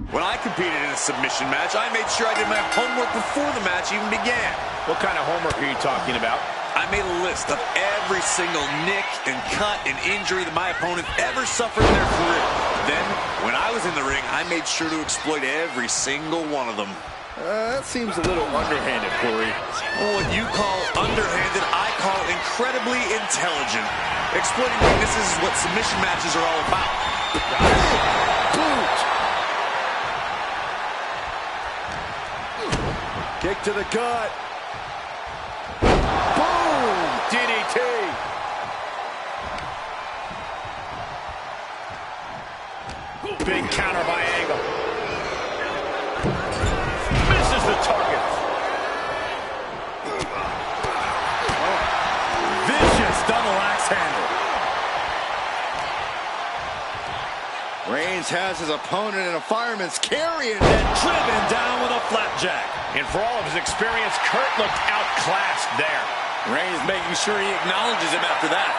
When I competed in a submission match, I made sure I did my homework before the match even began. What kind of homework are you talking about? I made a list of every single nick and cut and injury that my opponent ever suffered in their career. Then, when I was in the ring, I made sure to exploit every single one of them. That seems a little underhanded, Corey. What you call underhanded, I call incredibly intelligent. Exploiting weaknesses is what submission matches are all about. Boot! Kick to the gut. Boom! DDT! Big counter by Angle. Misses the target. Vicious double axe handle. Reigns has his opponent in a fireman's carry and then driven down with a flapjack. And for all of his experience, Kurt looked outclassed there. Reigns making sure he acknowledges him after that.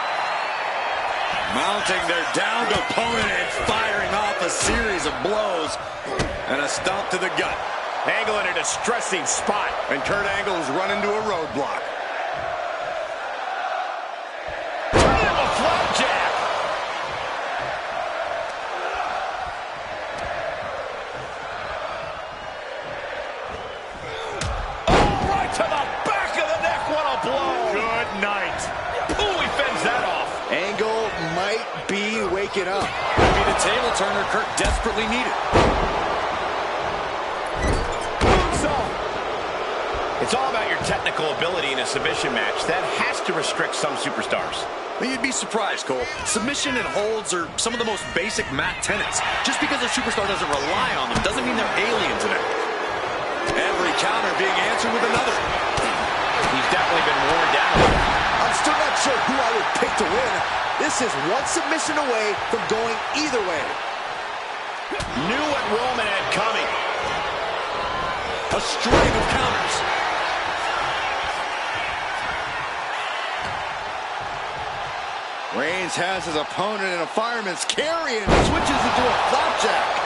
Mounting their downed opponent and firing off a series of blows. And a stomp to the gut. Angle in a distressing spot. And Kurt Angle's run into a roadblock. Turn him a flapjack. Oh, right to the back of the neck. What a blow. Good night. Ooh, he fends that off. Angle might be waking up. Could be the table turner Kurt desperately needed. It's all about your technical ability in a submission match. That has to restrict some superstars. You'd be surprised, Cole. Submission and holds are some of the most basic mat tenets. Just because a superstar doesn't rely on them doesn't mean they're alien to them. Every counter being answered with another. He's definitely been worn down. I'm still not sure who I would pick to win. This is one submission away from going either way. Knew what Roman had coming. A string of counters. Reigns has his opponent in a fireman's carry and switches into a flapjack.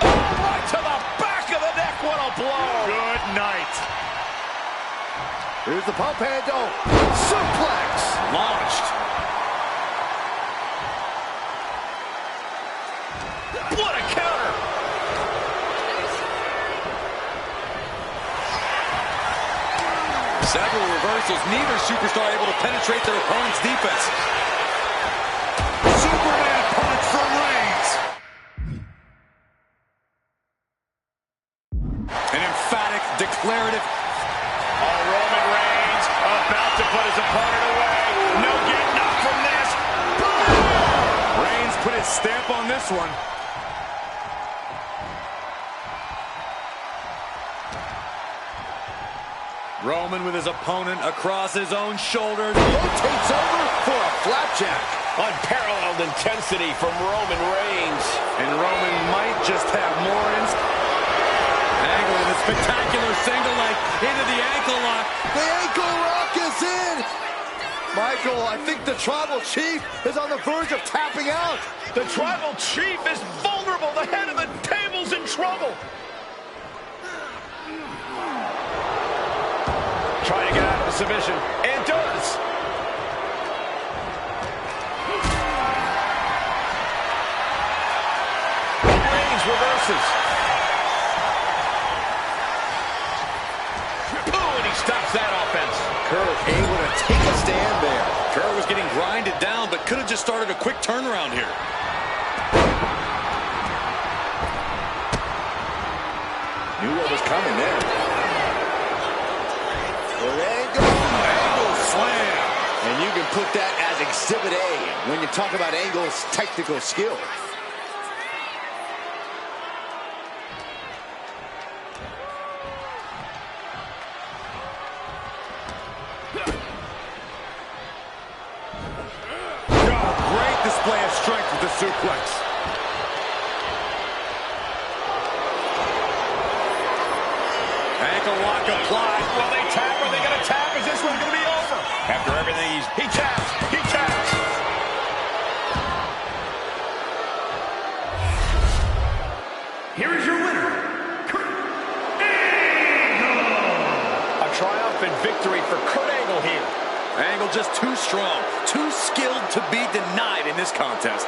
Oh, right to the back of the neck. What a blow. Good night. Here's the pump handle. Suplex. Launched. What a counter. Several reversals, neither superstar able to penetrate their opponent's defense. Superman punch from Reigns. An emphatic, declarative. Oh, Roman Reigns about to put his opponent away. No getting up from this. Boom! Reigns put his stamp on this one. Roman with his opponent across his own shoulders. Rotates over for a flapjack. Unparalleled intensity from Roman Reigns. And Roman might just have more Angle with a spectacular single leg into the ankle lock. The ankle lock is in. Michael, I think the Tribal Chief is on the verge of tapping out. The Tribal Chief is vulnerable. The head of the table's in trouble. Trying to get out of the submission, and does. Reigns reverses. Oh, and he stops that offense. Kurt able to take a stand there. Kurt was getting grinded down, but could have just started a quick turnaround here. Knew what was coming there. Angle slam. And you can put that as Exhibit A when you talk about Angle's technical skill. Great display of strength with the suplex. Ankle lock applied. Will they tap? Are they going to tap? Is this one going to be over? here is your winner, Kurt Angle. A triumphant victory for Kurt Angle here. Angle just too strong, too skilled to be denied in this contest.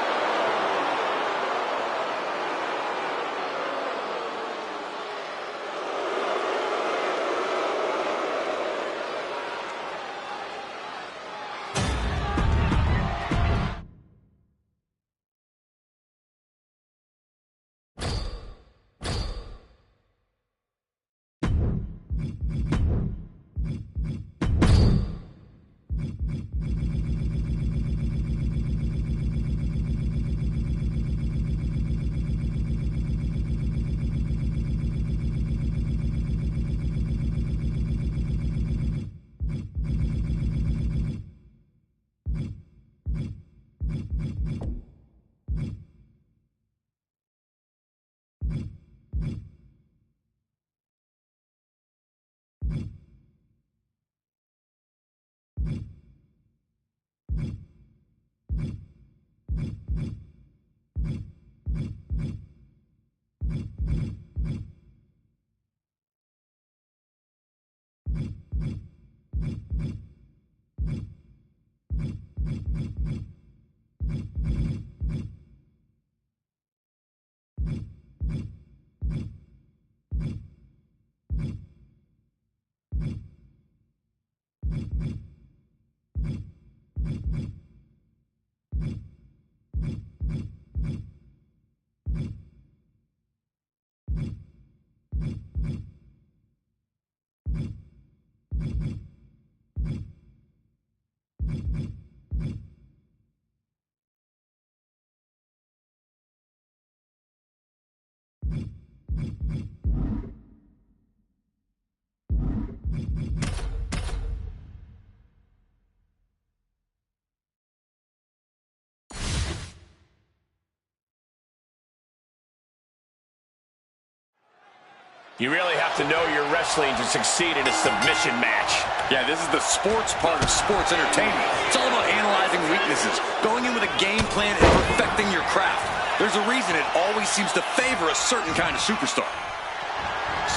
You really have to know your wrestling to succeed in a submission match. Yeah, this is the sports part of sports entertainment. It's all about analyzing weaknesses, going in with a game plan, and perfecting your craft. There's a reason it always seems to favor a certain kind of superstar.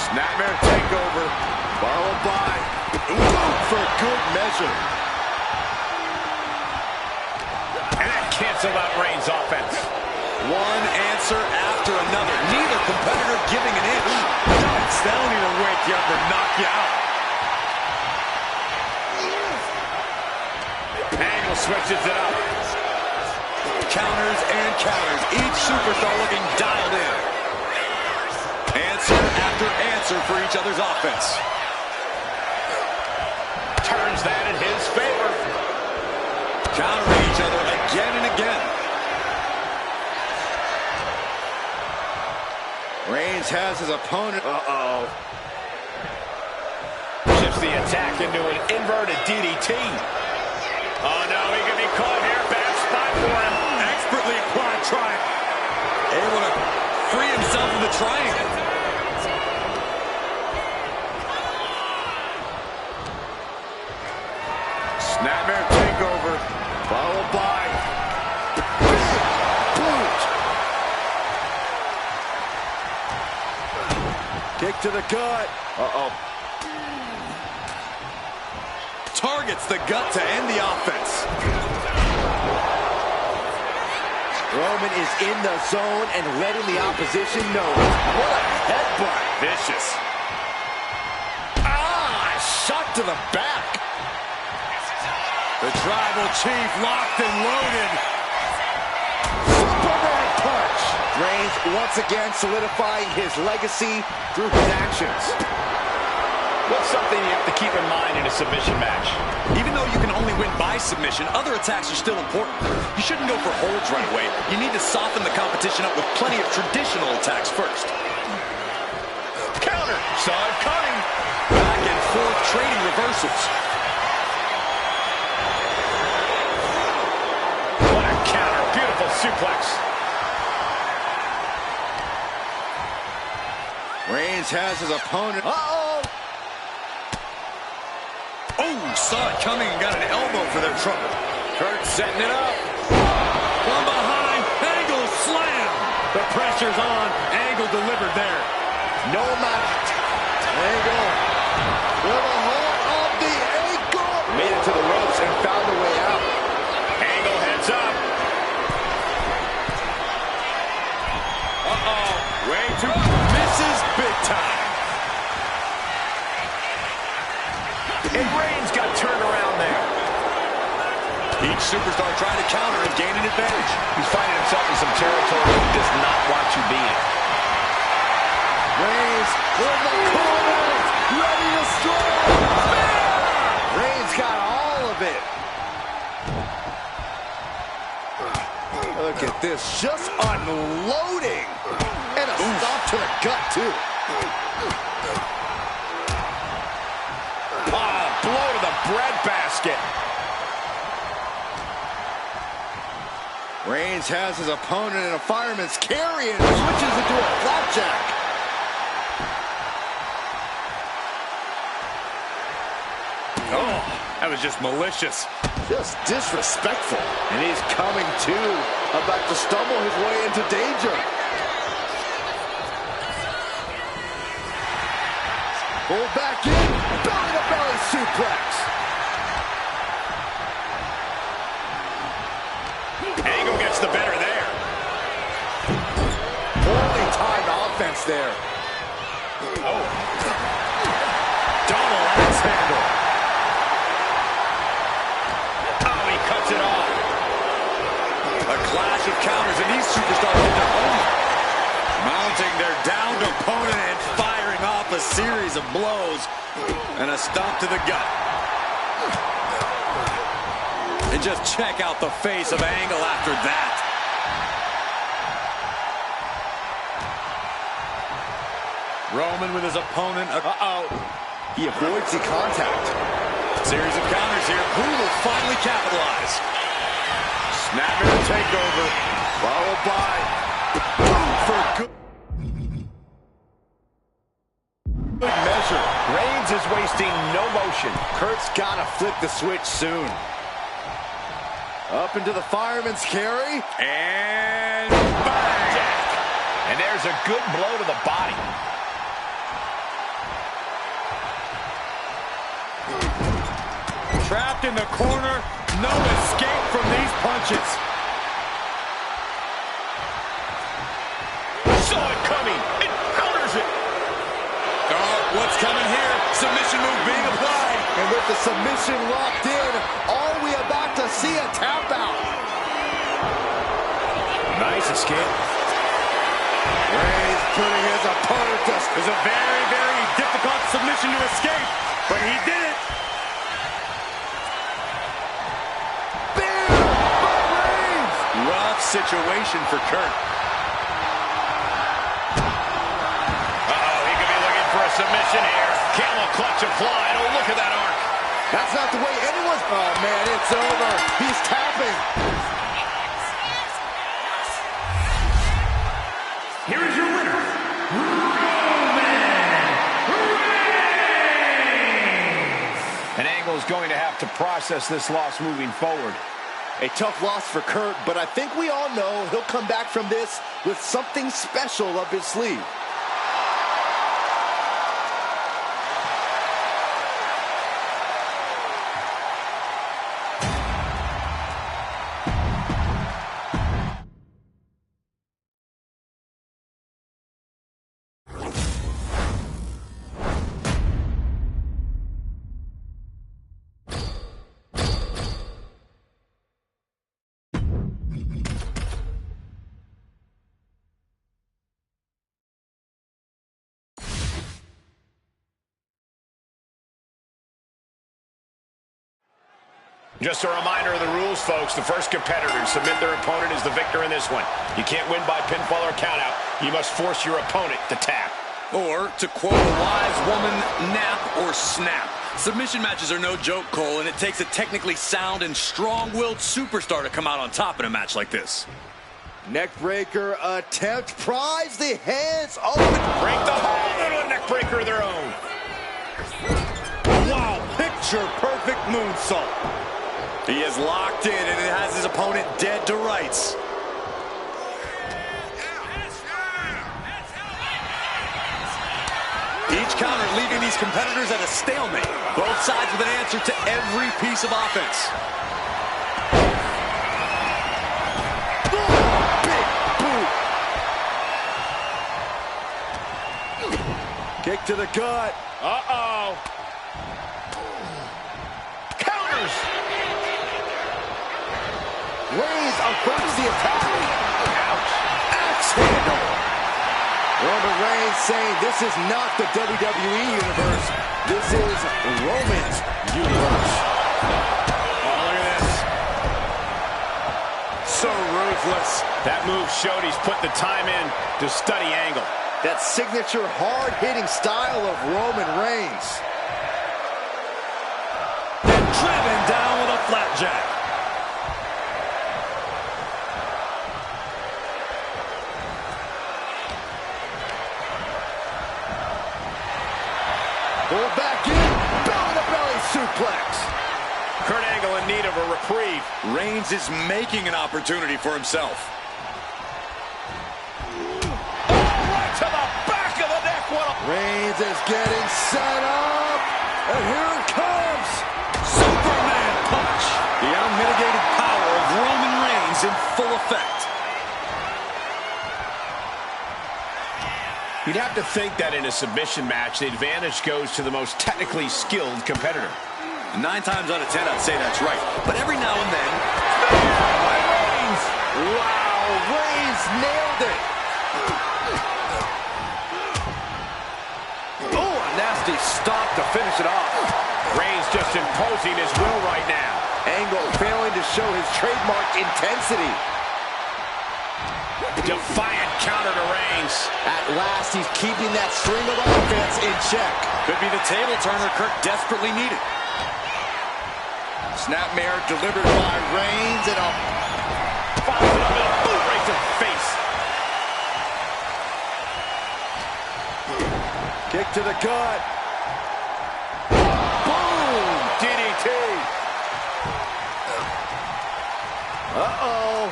Snapmare takeover, followed by for good measure. And that canceled out Reigns' offense. One answer after another. Neither competitor giving an inch. That'll either wake you up or knock you out. Angle switches it up. Counters and counters. Each superstar looking dialed in. Answer after answer for each other's offense. Turns that in his favor. Countering each other again and again. Reigns has his opponent. Uh-oh. Shifts the attack into an inverted DDT. Oh, no, he can be caught here. Bad spot for him. Expertly applied triangle. Able to free himself of the triangle. Snapmare takeover, followed by boot. Kick to the gut. Uh-oh. Targets the gut to end the offense. Roman is in the zone and letting the opposition know. What a headbutt. Vicious. Shot to the back. The tribal chief locked and loaded. Superman punch. Reigns once again solidifying his legacy through his actions. What's something you have to keep in mind in a submission match? Even though you can only win by submission, other attacks are still important. You shouldn't go for holds right away. You need to soften the competition up with plenty of traditional attacks first. Counter. Saw it coming. Back and forth trading reversals. What a counter. Beautiful suplex. Reigns has his opponent. Uh-oh. Oh, saw it coming and got an elbow for their trouble. Kurt setting it up. From behind, Angle slam. The pressure's on. Angle delivered there. No match. Angle with a hold of the ankle. Made it to the ropes and found a way out. Angle heads up. Uh-oh. Way too... Misses big time. And Reigns got turned around there. Each superstar trying to counter and gain an advantage. He's finding himself in some territory he does not want to be in. Reigns in the corner, ready to strike. Reigns got all of it. Look at this, just unloading. And a stop to the gut, too. Blow to the breadbasket. Reigns has his opponent in a fireman's carry and switches into a flapjack. Oh, that was just malicious. Just disrespectful. And he's coming to, about to stumble his way into danger. Pull back in, belly-to-belly suplex. Angle gets the better there. Poorly timed offense there. Oh. Double axe handle. Oh, he cuts it off. A clash of counters, and these superstars hit their own. Mounting their downed opponent and firing off a series of blows. And a stomp to the gut. And just check out the face of Angle after that. Roman with his opponent. Uh-oh. He avoids the contact. Series of counters here. Who will finally capitalize? Snapping the takeover. Followed by boom for good. Good measure. Reigns is wasting no motion. Kurt's got to flip the switch soon. Up into the fireman's carry. And bang! And there's a good blow to the body. Trapped in the corner. No escape from these punches. Saw it coming. It counters it. Oh, what's coming here? Submission move being applied. And with the submission locked in, are we about to see a tap out? Nice escape. Reigns putting his opponent to... It was a very, very difficult submission to escape, but he did it. Bam! By Reigns! Rough situation for Kurt. Uh-oh, he could be looking for a submission here. Camel clutch applied. Oh, look at that arc. That's not the way anyone's... Oh, man, it's over. He's tapping. Here is your winner, Roman Reigns! And Angle is going to have to process this loss moving forward. A tough loss for Kurt, but I think we all know he'll come back from this with something special up his sleeve. Just a reminder of the rules, folks. The first competitor to submit their opponent is the victor in this one. You can't win by pinfall or countout. You must force your opponent to tap. Or, to quote a wise woman, nap or snap. Submission matches are no joke, Cole, and it takes a technically sound and strong-willed superstar to come out on top in a match like this. Neckbreaker attempt, pries the hands open. Break the hold into a neckbreaker of their own. Wow, picture-perfect moonsault. He is locked in, and it has his opponent dead to rights. Each counter leaving these competitors at a stalemate. Both sides with an answer to every piece of offense. Big boot. Kick to the gut. Uh-oh. Counters. Reigns averts the attack. Ouch. Axe handle. Roman Reigns saying this is not the WWE Universe. This is Roman's universe. Oh, look at this. So ruthless. That move showed he's put the time in to study angle. That signature hard-hitting style of Roman Reigns. And driven down with a flapjack. Pull back in, belly-to-belly suplex. Kurt Angle in need of a reprieve. Reigns is making an opportunity for himself. Right to the back of the neck. Reigns is getting set up, and here it comes. Superman punch. The unmitigated power of Roman Reigns in full effect. You'd have to think that in a submission match, the advantage goes to the most technically skilled competitor. 9 times out of 10, I'd say that's right. But every now and then... Reigns! Wow, Reigns nailed it! Oh, a nasty stop to finish it off. Reigns just imposing his will right now. Angle failing to show his trademark intensity. Defiant counter to Reigns. At last, he's keeping that string of offense in check. Could be the table turner Kurt desperately needed. Snapmare delivered by Reigns, and a Follows it up with a boot right to the face. kick to the gut. Boom! DDT. Uh-oh.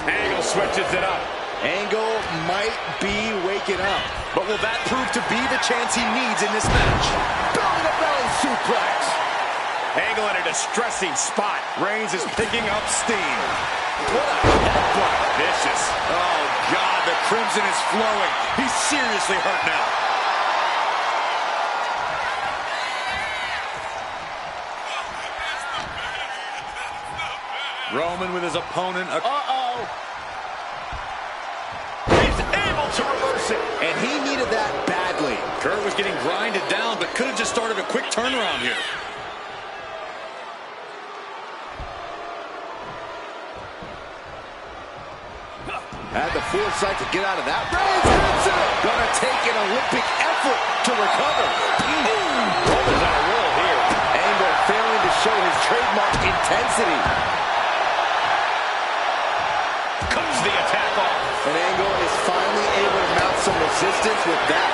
Angle switches it up. Angle might be waking up. But will that prove to be the chance he needs in this match? Belly-to-belly suplex. Angle in a distressing spot. Reigns is picking up steam. What a headbutt. Vicious. Oh, God, the crimson is flowing. He's seriously hurt now. Roman with his opponent. Uh-oh. He's able to reverse it. And he needed that badly. Kurt was getting grinded down, but could have just started a quick turnaround here. Had the foresight to get out of that. Reigns hits it. Gonna take an Olympic effort to recover. Roman's on a roll here. Angle failing to show his trademark intensity. Cuts the attack off. And Angle is finally able to mount some resistance with that.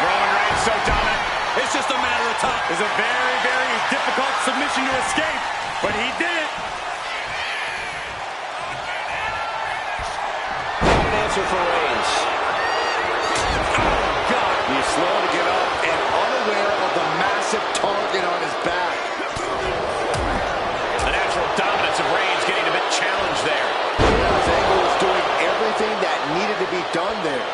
Roman Reigns so dominant. It's just a matter of time. It's a very, very difficult submission to escape, but he did it. Answer for Reigns. Oh, God. He's slow to get up and unaware of the massive target on his back. The natural dominance of Reigns getting a bit challenged there. Yes, Angle was doing everything that needed to be done there.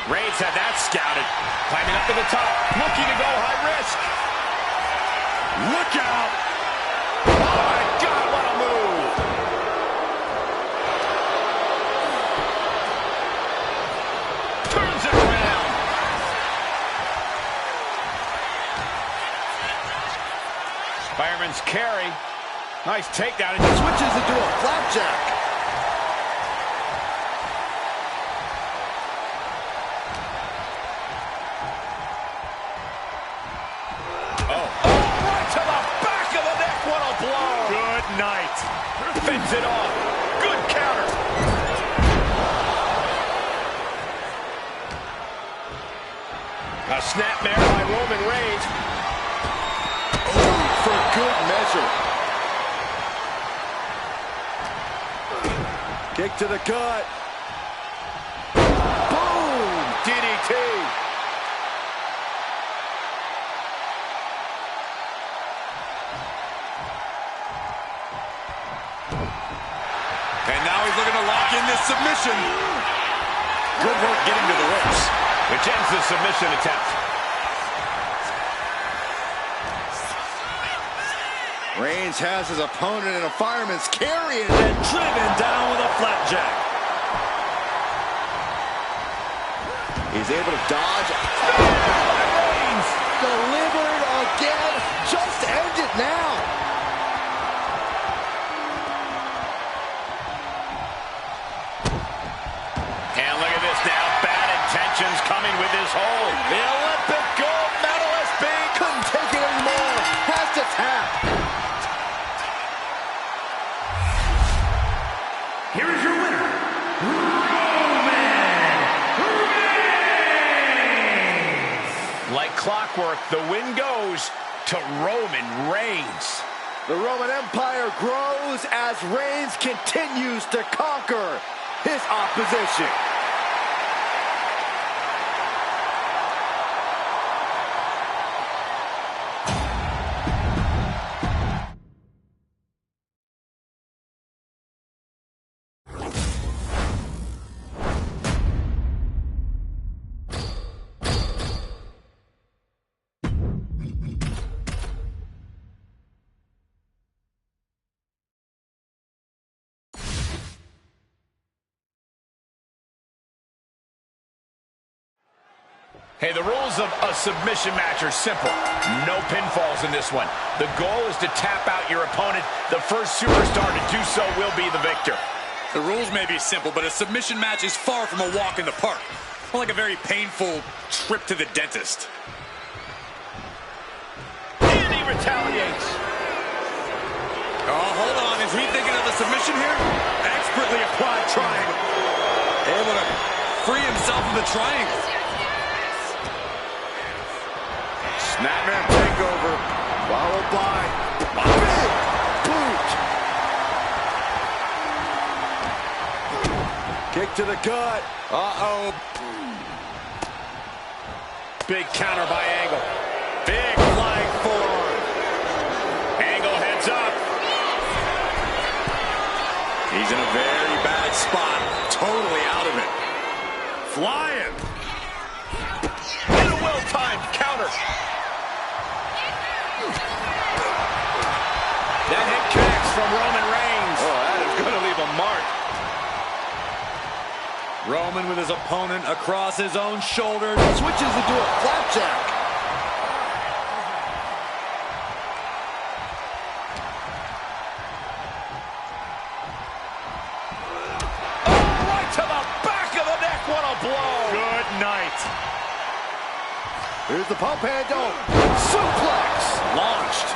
Reigns had that scouted. Climbing up to the top. Looking to go high risk. Look out. Oh, my God, what a move. Turns it around. Fireman's carry. Nice takedown. And Switches into a flapjack. Good night. Fends it off. Good counter. A snapmare by Roman Reigns. For good measure. Kick to the gut. Boom! DDT. And now he's looking to lock in this submission. Good work getting to the ropes. Which ends the submission attempt. Reigns has his opponent in a fireman's carry And driven down with a flapjack. he's able to dodge. Reigns Delivered again. Just end it now. And look at this now. Bad intentions coming with this hold. The Olympic gold medalist being couldn't take it anymore. Has to tap. Here is your winner, Roman Reigns. Like clockwork, the win goes to Roman Reigns. The Roman Empire grows as Reigns continues to conquer his opposition. Hey, the rules of a submission match are simple. No pinfalls in this one. The goal is to tap out your opponent. The first superstar to do so will be the victor. The rules may be simple, but a submission match is far from a walk in the park. More like a very painful trip to the dentist. And he retaliates. Oh, hold on. Is he thinking of a submission here? Expertly applied triangle. Able to free himself of the triangle. Snapman takeover, followed by a big boot. Kick to the gut. Uh-oh. Big counter by Angle. Big flying forearm. Angle heads up. He's in a very bad spot. Totally out of it. Flying. And a well-timed counter. That hit connects from Roman Reigns. Oh, that is going to leave a mark. Roman with his opponent across his own shoulder. Switches into a flapjack. Oh, right to the back of the neck. What a blow. Good night. Here's the pump handle. Suplex. Launched.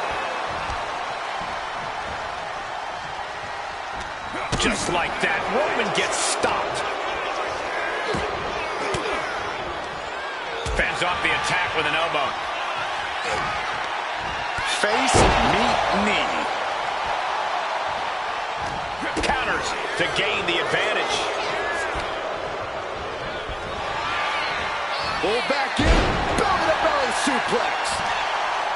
Just like that, Roman gets stopped. Fends off the attack with an elbow. Face, meet, knee. Counters to gain the advantage. Pull back in. Belly-to-belly suplex.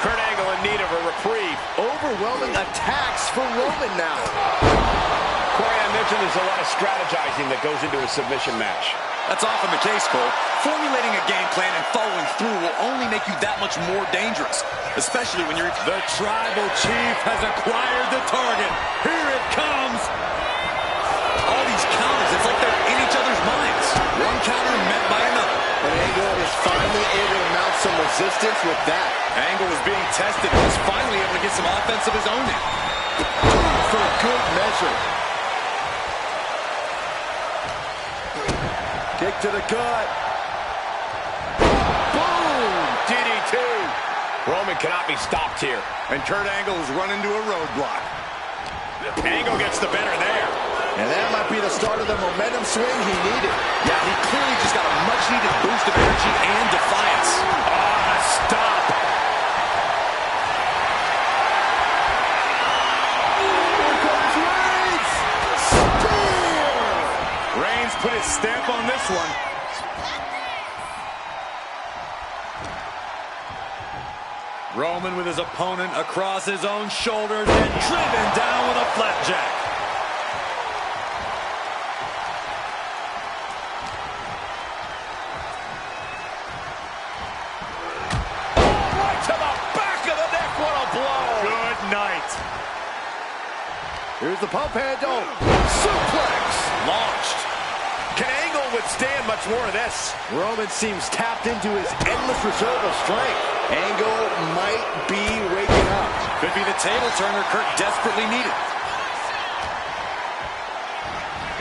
Kurt Angle in need of a reprieve. Overwhelming attacks for Roman now. Corey, I mentioned there's a lot of strategizing that goes into a submission match. That's often the case, Cole. Formulating a game plan and following through will only make you that much more dangerous, especially when you're... The Tribal Chief has acquired the target. Here it comes. All these counters, it's like they're in each other's minds. One counter met by another. But Angle is finally able to mount some resistance with that. Angle was being tested and was finally able to get some offense of his own in. For good measure. Kick to the gut. Boom! DDT. Roman cannot be stopped here. And Kurt Angle has run into a roadblock. Angle gets the better there. And that might be the start of the momentum swing he needed. Yeah, he clearly just got a much-needed boost of energy and defiance. Ah, stop. Here comes Reigns! Spear! his stamp on this one. Roman with his opponent across his own shoulders and driven down with a flapjack. Oh, right to the back of the neck. What a blow. Good night. Here's the pump handle. Suplex. Launched. Can Angle withstand much more of this? Roman seems tapped into his endless reserve of strength. Angle might be waking up. Could be the table turner Kurt desperately needed.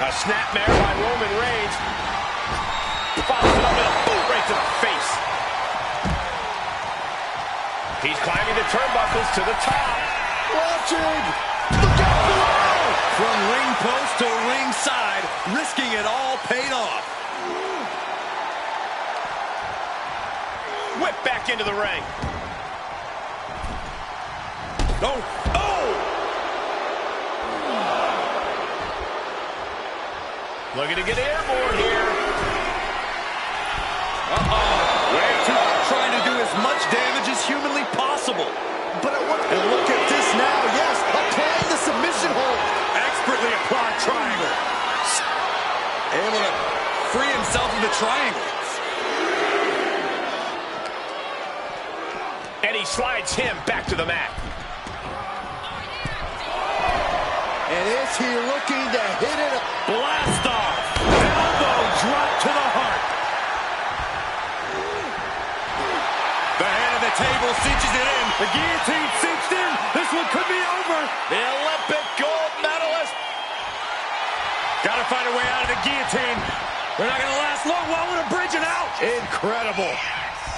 A snapmare by Roman Reigns. Follows it up with a boot right to the face. He's climbing the turnbuckles to the top. Watching. Look out below. From ring post to ringside, risking it all paid off. Whip back into the ring. Oh! Oh! Looking to get airborne here. Way too trying to do as much damage as humanly possible. But and look at this now. Yes, applying the submission hold. Expertly applied triangle. Able to free himself of the triangle. And he slides him back to the mat. And is he looking to hit it? Blast off. Elbow drop to the heart. The head of the table cinches it in. The guillotine cinched in. This one could be over. The Olympic gold medalist. Got to find a way out of the guillotine. They're not going to last long. While with a bridge and out. Incredible.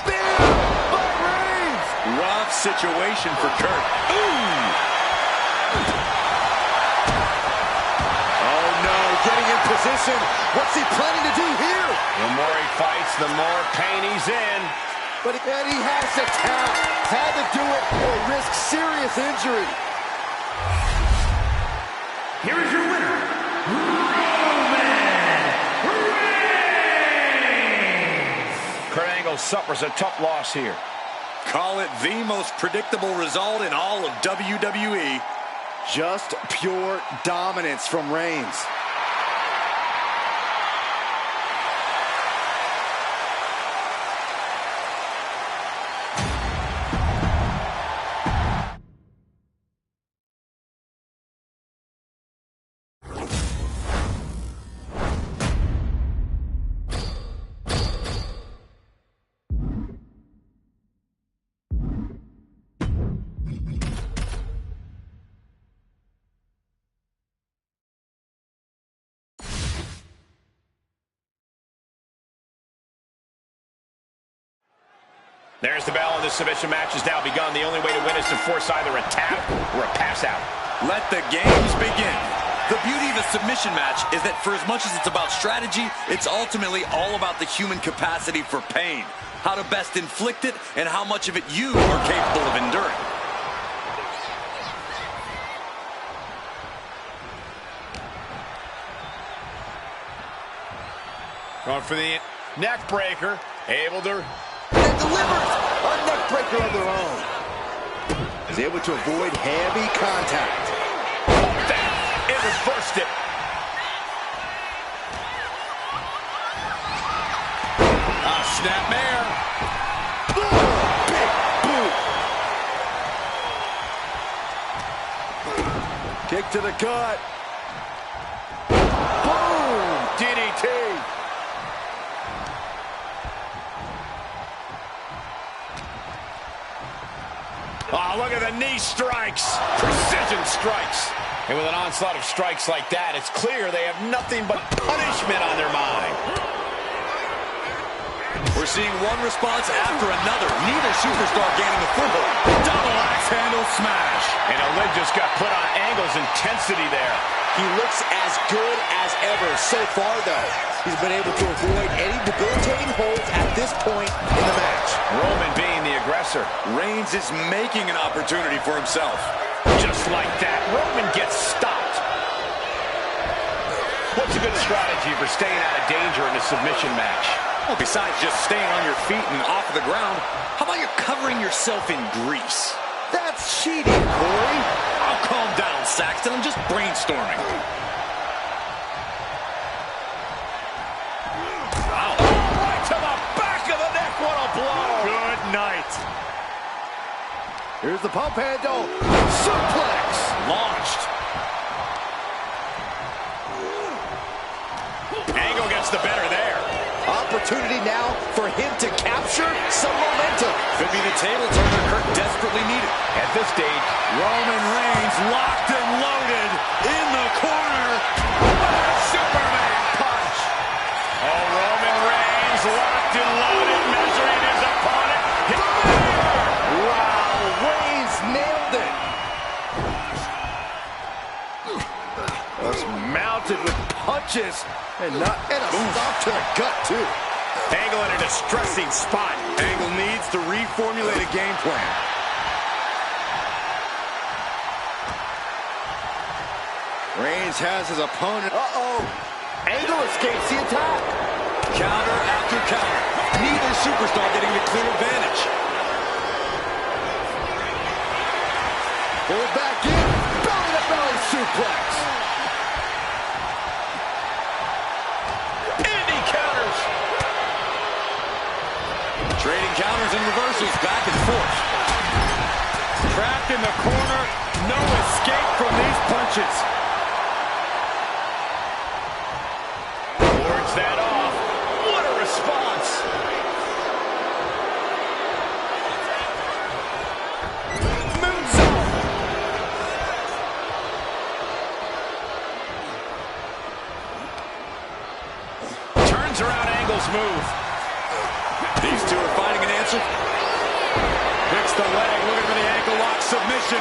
Bam! By Reigns. Rough situation for Kurt. Ooh! Oh no, getting in position. What's he planning to do here? The more he fights, the more pain he's in. But he has to tap. Had to do it or risk serious injury. Here is your winner, Roman Reigns. Kurt Angle suffers a tough loss here. Call it the most predictable result in all of WWE. Just pure dominance from Reigns. There's the bell, and the submission match has now begun. The only way to win is to force either a tap or a pass out. Let the games begin. The beauty of a submission match is that for as much as it's about strategy, it's ultimately all about the human capacity for pain. How to best inflict it and how much of it you are capable of enduring. Going for the neck breaker. Able to... And delivers a neck breaker of their own. Is able to avoid heavy contact. It reversed it. Snapmare. Big boot. Kick to the gut. Boom! DDT. Oh, look at the knee strikes. Precision strikes. And with an onslaught of strikes like that, it's clear they have nothing but punishment on their mind. We're seeing one response after another. Neither superstar gaining a foothold. Double axe handle smash. And a lid just got put on Angle's intensity there. He looks as good as ever so far, though. He's been able to avoid any debilitating holds at this point in the match. Roman being the aggressor. Reigns is making an opportunity for himself. Just like that, Roman gets stopped. What's What's a good strategy for staying out of danger in a submission match? Well, besides just staying on your feet and off of the ground, how about you covering yourself in grease? That's cheating, Corey. Oh, calm down, Saxton. I'm just brainstorming. Wow. Oh, right to the back of the neck. What a blow. Good night. Here's the pump handle. Suplex. Launched. Angle gets the better there. Opportunity now for him to capture some momentum. Could be the table turner Kurt desperately needed. At this stage, Roman Reigns locked and loaded in the corner. Superman punch. oh, Roman Reigns locked and loaded, measuring his opponent. Wow, Reigns nailed it. Just mounted with punches and a stop to the gut too. Angle in a distressing spot. Angle needs to reformulate a game plan. Reigns has his opponent. Angle escapes the attack. Counter after counter. Neither superstar getting the clear advantage. Pull back in. Belly-to-belly suplex. Trading counters and reversals back and forth. Trapped in the corner. No escape from these punches. Wards that off. What a response. Moonsault. Turns around Angle's move. These two are finding an answer. Picks the leg, looking for the ankle lock submission.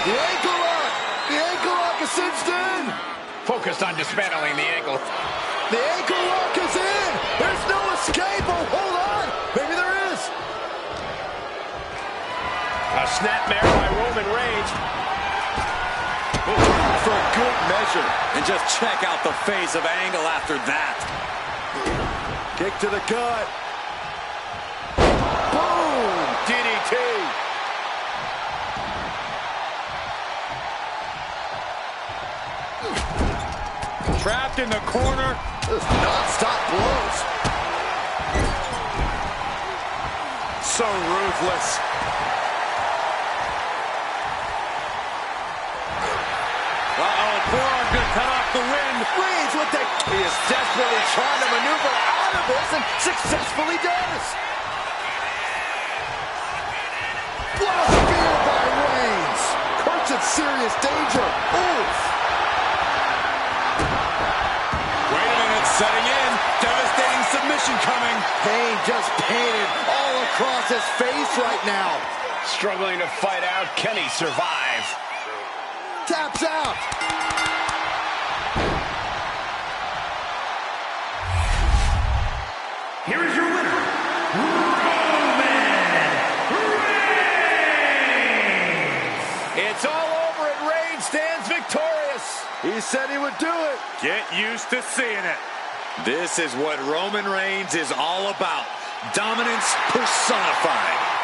The ankle lock! The ankle lock is cinched in! Focused on dismantling the ankle. The ankle lock is in! There's no escape! Oh, hold on! Maybe there is! A snapmare by Roman Reigns. For a good measure. And just check out the face of Angle after that. Kick to the gut. DDT. Trapped in the corner. Non-stop blows. So ruthless. Forearm gonna cut off the wind. Reigns with the... He is desperately trying to maneuver out of this and successfully does. What a spear by Reigns. Kurt's in serious danger. Oof. Wait a minute, setting in. Devastating submission coming. Pain just painted all across his face right now. Struggling to fight out. Can he survive? Taps out. Here is your winner, Roman Reigns! It's all over and Reigns stands victorious. He said he would do it. Get used to seeing it. This is what Roman Reigns is all about. Dominance personified.